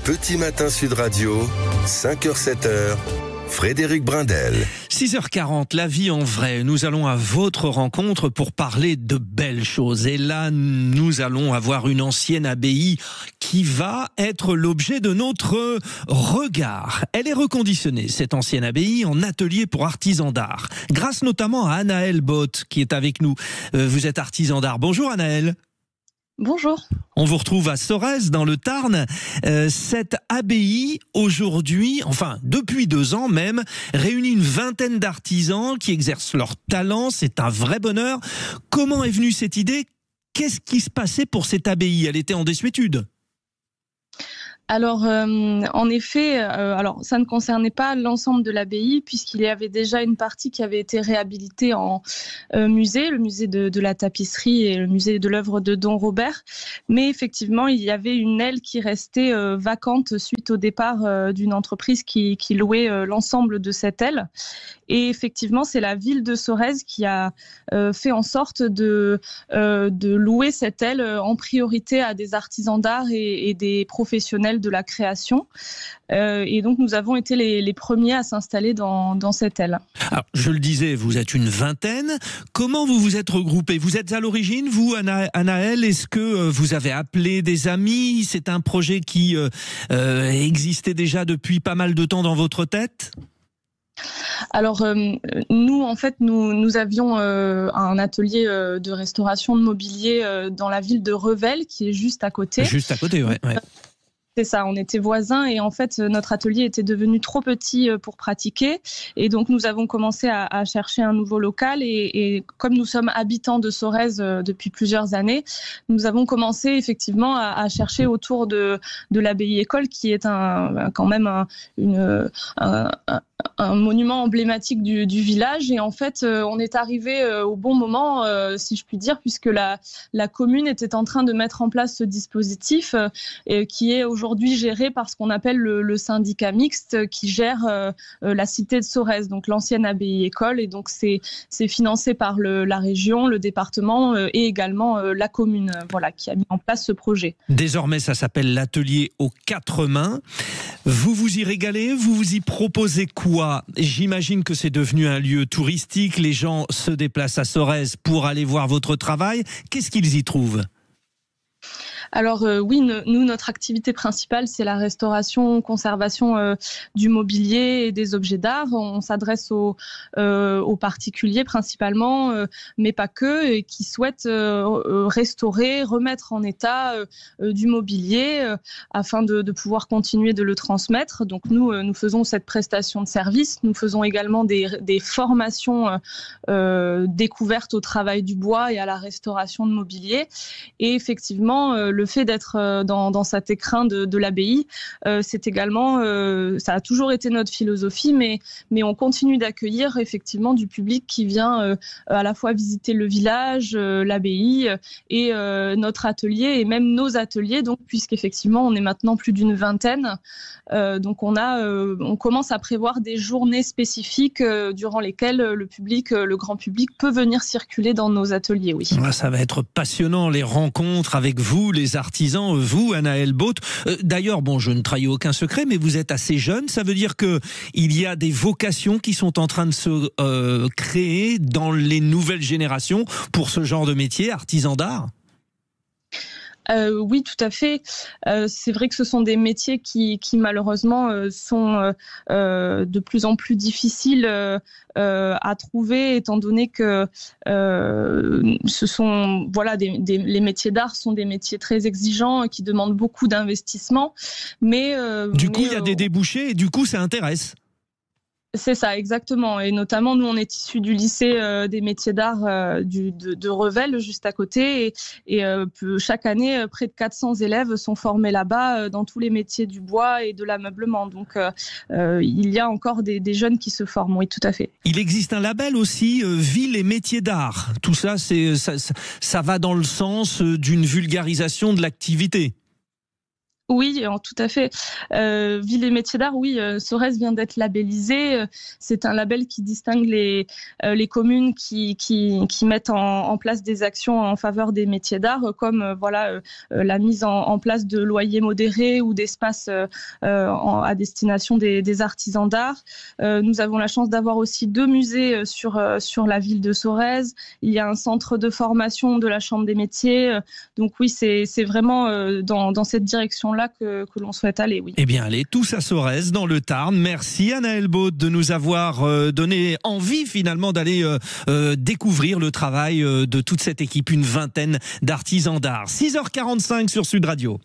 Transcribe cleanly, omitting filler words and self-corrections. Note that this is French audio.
Petit Matin Sud Radio, 5h-7h, Frédéric Brindel. 6h40, la vie en vrai. Nous allons à votre rencontre pour parler de belles choses. Et là, nous allons avoir une ancienne abbaye qui va être l'objet de notre regard. Elle est reconditionnée, cette ancienne abbaye, en atelier pour artisans d'art. Grâce notamment à Anaëlle Both, qui est avec nous. Vous êtes artisan d'art. Bonjour Anaëlle. Bonjour. On vous retrouve à Sorèze, dans le Tarn. Cette abbaye, aujourd'hui, enfin depuis 2 ans même, réunit une vingtaine d'artisans qui exercent leur talent. C'est un vrai bonheur. Comment est venue cette idée ? Qu'est-ce qui se passait pour cette abbaye ? Elle était en désuétude. Alors, en effet, ça ne concernait pas l'ensemble de l'abbaye, puisqu'il y avait déjà une partie qui avait été réhabilitée en musée, le musée de la tapisserie et le musée de l'œuvre de Don Robert. Mais effectivement, il y avait une aile qui restait vacante suite au départ d'une entreprise qui louait l'ensemble de cette aile. Et effectivement, c'est la ville de Sorèze qui a fait en sorte de louer cette aile en priorité à des artisans d'art et des professionnels de la création. Et donc, nous avons été les premiers à s'installer dans cette aile. Alors, je le disais, vous êtes une vingtaine. Comment vous vous êtes regroupés ? Vous êtes à l'origine, vous, Anaëlle ? Est-ce que vous avez appelé des amis ? C'est un projet qui existait déjà depuis pas mal de temps dans votre tête ? Alors, nous, en fait, nous avions un atelier de restauration de mobilier dans la ville de Revel, qui est juste à côté. Juste à côté, ouais. C'est ça, on était voisins et en fait notre atelier était devenu trop petit pour pratiquer et donc nous avons commencé à chercher un nouveau local et comme nous sommes habitants de Sorèze depuis plusieurs années, nous avons commencé effectivement à chercher autour de l'abbaye école qui est quand même un monument emblématique du village et en fait on est arrivé au bon moment si je puis dire puisque la commune était en train de mettre en place ce dispositif qui est aujourd'hui géré par ce qu'on appelle le syndicat mixte qui gère la cité de Sorèze, donc l'ancienne abbaye école et donc c'est financé par la région, le département et également la commune qui a mis en place ce projet. Désormais ça s'appelle l'atelier aux 4 mains. Vous vous y régalez, vous vous y proposez quoi ? J'imagine que c'est devenu un lieu touristique, les gens se déplacent à Sorèze pour aller voir votre travail. Qu'est-ce qu'ils y trouvent ? Alors oui, nous, notre activité principale, c'est la restauration, conservation du mobilier et des objets d'art. On s'adresse aux particuliers principalement, mais pas que, et qui souhaitent restaurer, remettre en état du mobilier afin de pouvoir continuer de le transmettre. Donc nous faisons cette prestation de service. Nous faisons également des formations découvertes au travail du bois et à la restauration de mobilier. Et effectivement, le fait d'être dans cet écrin de l'abbaye, c'est également, ça a toujours été notre philosophie, mais on continue d'accueillir effectivement du public qui vient à la fois visiter le village, l'abbaye et notre atelier et même nos ateliers, donc puisqu'effectivement on est maintenant plus d'une vingtaine, donc on commence à prévoir des journées spécifiques durant lesquelles le grand public peut venir circuler dans nos ateliers. Oui. Ça va être passionnant, les rencontres avec vous, les artisans, vous, Anaëlle Both. D'ailleurs, je ne trahis aucun secret, mais vous êtes assez jeune. Ça veut dire qu'il y a des vocations qui sont en train de se créer dans les nouvelles générations pour ce genre de métier, artisan d'art ? Oui, tout à fait. C'est vrai que ce sont des métiers qui malheureusement sont de plus en plus difficiles à trouver, étant donné que ce sont les métiers d'art sont des métiers très exigeants qui demandent beaucoup d'investissement. Mais du coup, il y a des débouchés et du coup, ça intéresse. C'est ça, exactement. Et notamment, nous, on est issus du lycée des métiers d'art de Revel, juste à côté. Et chaque année, près de 400 élèves sont formés là-bas dans tous les métiers du bois et de l'ameublement. Donc, il y a encore des jeunes qui se forment, oui, tout à fait. Il existe un label aussi, Ville et métiers d'art. Tout ça, ça va dans le sens d'une vulgarisation de l'activité. Oui, tout à fait. Ville et métiers d'art, oui, Sorèze vient d'être labellisé. C'est un label qui distingue les communes qui mettent en place des actions en faveur des métiers d'art, comme la mise en place de loyers modérés ou d'espaces à destination des artisans d'art. Nous avons la chance d'avoir aussi 2 musées sur la ville de Sorèze. Il y a un centre de formation de la Chambre des métiers. Donc oui, c'est vraiment dans cette direction-là que l'on souhaite aller, oui. Eh bien, allez tous à Sorèze, dans le Tarn. Merci Anaëlle Baud de nous avoir donné envie finalement d'aller découvrir le travail de toute cette équipe, une vingtaine d'artisans d'art. 6h45 sur Sud Radio.